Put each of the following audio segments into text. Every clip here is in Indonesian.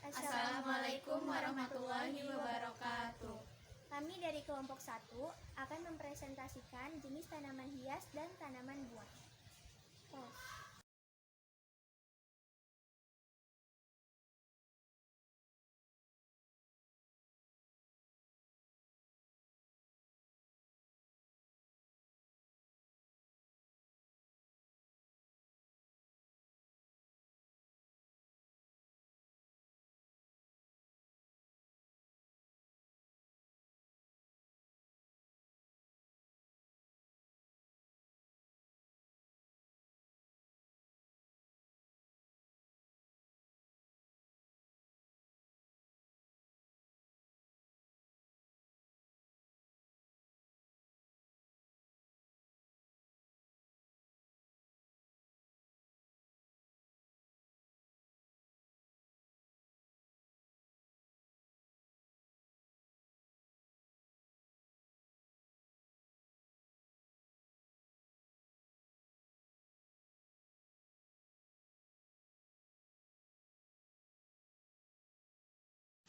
Assalamualaikum warahmatullahi wabarakatuh. Kami dari kelompok 1 akan mempresentasikan jenis tanaman hias dan tanaman buah.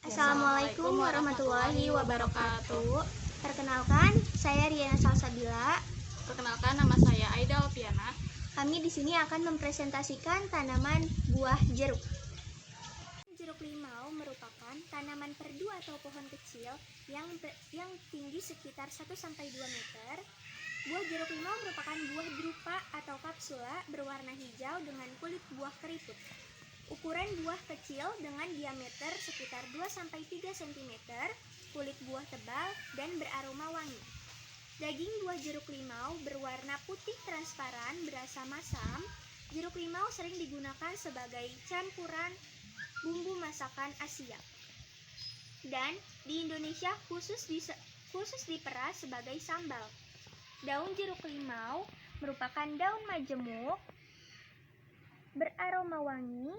Assalamualaikum warahmatullahi wabarakatuh. Perkenalkan, saya Riana Salsabila. Perkenalkan, nama saya Aida Opiana. Kami di sini akan mempresentasikan tanaman buah jeruk. Jeruk limau merupakan tanaman perdu atau pohon kecil yang tinggi sekitar 1-2 meter. Buah jeruk limau merupakan buah drupa atau kapsula berwarna hijau dengan kulit buah keriput. Ukuran buah kecil dengan diameter sekitar 2-3 cm, kulit buah tebal dan beraroma wangi. Daging buah jeruk limau berwarna putih transparan berasa masam. Jeruk limau sering digunakan sebagai campuran bumbu masakan Asia. Dan di Indonesia khusus diperas sebagai sambal. Daun jeruk limau merupakan daun majemuk, beraroma wangi,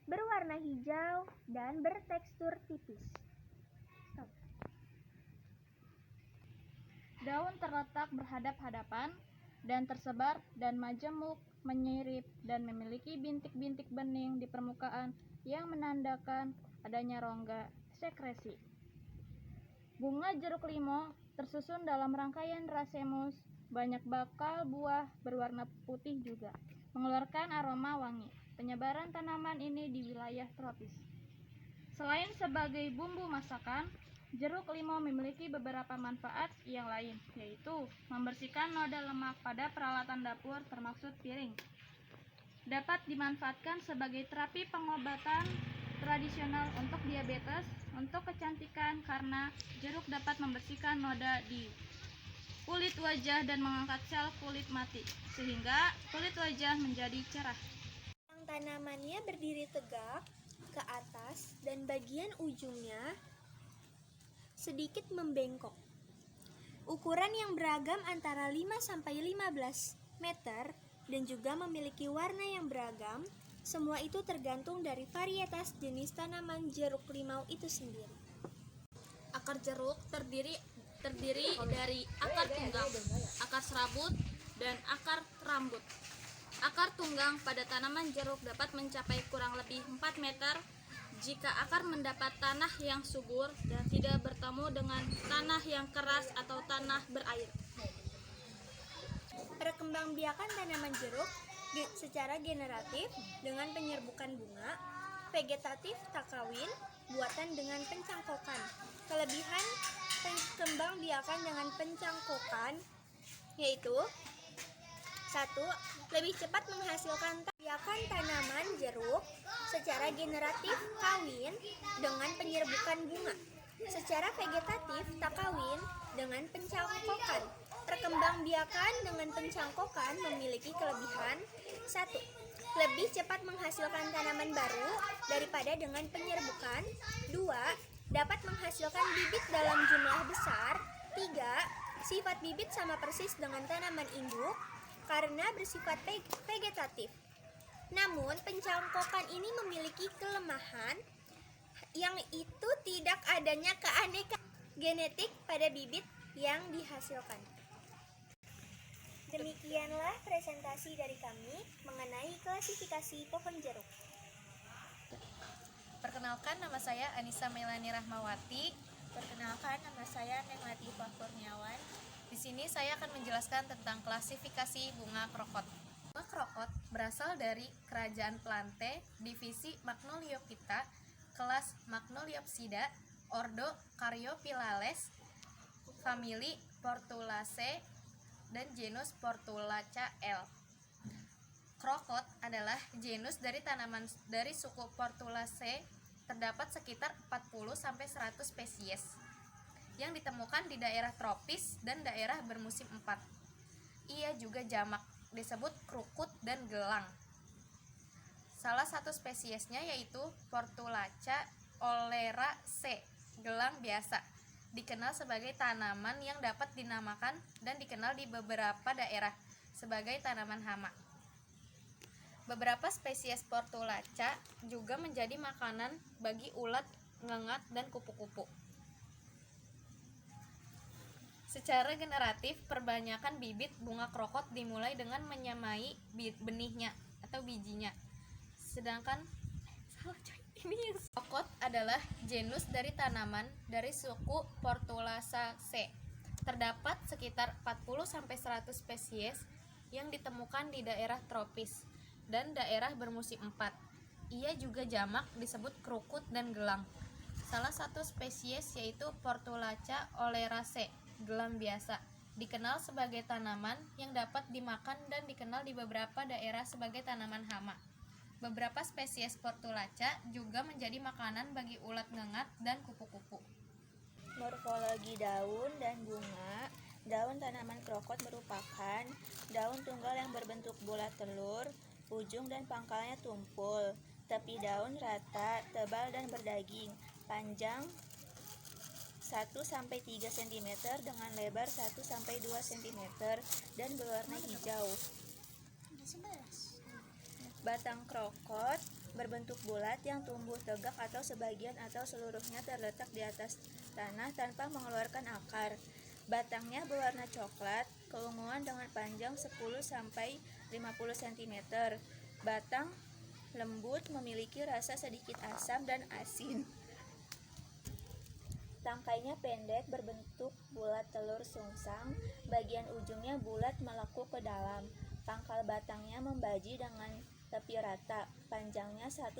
berwarna hijau, dan bertekstur tipis. Daun terletak berhadap-hadapan dan tersebar dan majemuk, menyirip dan memiliki bintik-bintik bening di permukaan yang menandakan adanya rongga sekresi. Bunga jeruk limau tersusun dalam rangkaian rasemus, banyak bakal buah berwarna putih juga, mengeluarkan aroma wangi. Penyebaran tanaman ini di wilayah tropis. Selain sebagai bumbu masakan, jeruk limau memiliki beberapa manfaat yang lain, yaitu membersihkan noda lemak pada peralatan dapur termasuk piring. Dapat dimanfaatkan sebagai terapi pengobatan tradisional untuk diabetes, untuk kecantikan karena jeruk dapat membersihkan noda di kulit wajah dan mengangkat sel kulit mati, sehingga kulit wajah menjadi cerah. Tanamannya berdiri tegak ke atas dan bagian ujungnya sedikit membengkok. Ukuran yang beragam antara 5-15 meter dan juga memiliki warna yang beragam. Semua itu tergantung dari varietas jenis tanaman jeruk limau itu sendiri. Akar jeruk terdiri dari akar tunggang, akar serabut, dan akar rambut. Akar tunggang pada tanaman jeruk dapat mencapai kurang lebih 4 meter jika akar mendapat tanah yang subur dan tidak bertemu dengan tanah yang keras atau tanah berair. Perkembangbiakan tanaman jeruk secara generatif dengan penyerbukan bunga, vegetatif tak kawin, buatan dengan pencangkokan. Kelebihan perkembangbiakan dengan pencangkokan yaitu 1. Lebih cepat menghasilkan biakan tanaman jeruk secara generatif kawin dengan penyerbukan bunga. Secara vegetatif tak kawin dengan pencangkokan. Perkembangbiakan dengan pencangkokan memiliki kelebihan 1. Lebih cepat menghasilkan tanaman baru daripada dengan penyerbukan. 2. Dapat menghasilkan bibit dalam jumlah besar. 3. Sifat bibit sama persis dengan tanaman induk karena bersifat vegetatif. Namun, pencangkokan ini memiliki kelemahan yang itu tidak adanya keanekaragaman genetik pada bibit yang dihasilkan. Demikianlah presentasi dari kami mengenai klasifikasi pohon jeruk. Perkenalkan, nama saya Anissa Melani Rahmawati. Perkenalkan, nama saya Neng Latifah Kurniawan. Di sini saya akan menjelaskan tentang klasifikasi bunga krokot. Bunga krokot berasal dari kerajaan Plante, divisi Magnoliophyta, kelas Magnoliopsida, ordo Caryophyllales, famili Portulaceae, dan genus Portulaca L. Krokot adalah genus dari tanaman dari suku Portulaceae. Terdapat sekitar 40-100 spesies yang ditemukan di daerah tropis dan daerah bermusim 4. Ia juga jamak, disebut krukut dan gelang. Salah satu spesiesnya yaitu Portulaca oleracea, gelang biasa, dikenal sebagai tanaman yang dapat dinamakan dan dikenal di beberapa daerah sebagai tanaman hama. Beberapa spesies Portulaca juga menjadi makanan bagi ulat, ngengat, dan kupu-kupu. Secara generatif, perbanyakan bibit bunga krokot dimulai dengan menyamai benihnya atau bijinya. Sedangkan krokot adalah genus dari tanaman dari suku Portulaceae. Terdapat sekitar 40-100 spesies yang ditemukan di daerah tropis dan daerah bermusim 4. Ia juga jamak, disebut krukut dan gelang. Salah satu spesies yaitu Portulaca oleracea, gelang biasa, dikenal sebagai tanaman yang dapat dimakan dan dikenal di beberapa daerah sebagai tanaman hama. Beberapa spesies Portulaca juga menjadi makanan bagi ulat ngengat dan kupu-kupu. Morfologi daun dan bunga. Daun tanaman krokot merupakan daun tunggal yang berbentuk bulat telur, ujung dan pangkalnya tumpul, tepi daun rata, tebal dan berdaging, panjang 1-3 cm dengan lebar 1-2 cm dan berwarna hijau. Batang krokot berbentuk bulat yang tumbuh tegak atau sebagian atau seluruhnya terletak di atas tanah tanpa mengeluarkan akar. Batangnya berwarna coklat, keunguan dengan panjang 10-50 cm. Batang lembut, memiliki rasa sedikit asam dan asin. Tangkainya pendek, berbentuk bulat telur sungsang, bagian ujungnya bulat melekuk ke dalam. Pangkal batangnya membaji dengan tepi rata, panjangnya 1-4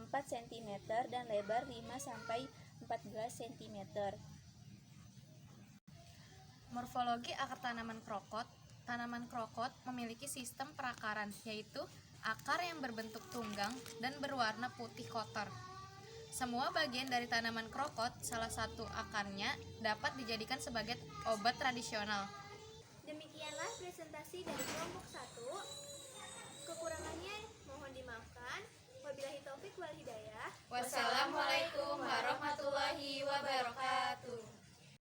cm dan lebar 5-14 cm. Morfologi akar tanaman krokot. Tanaman krokot memiliki sistem perakaran, yaitu akar yang berbentuk tunggang dan berwarna putih kotor. Semua bagian dari tanaman krokot, salah satu akarnya, dapat dijadikan sebagai obat tradisional. Demikianlah presentasi dari kelompok 1. Kekurangannya mohon dimaafkan.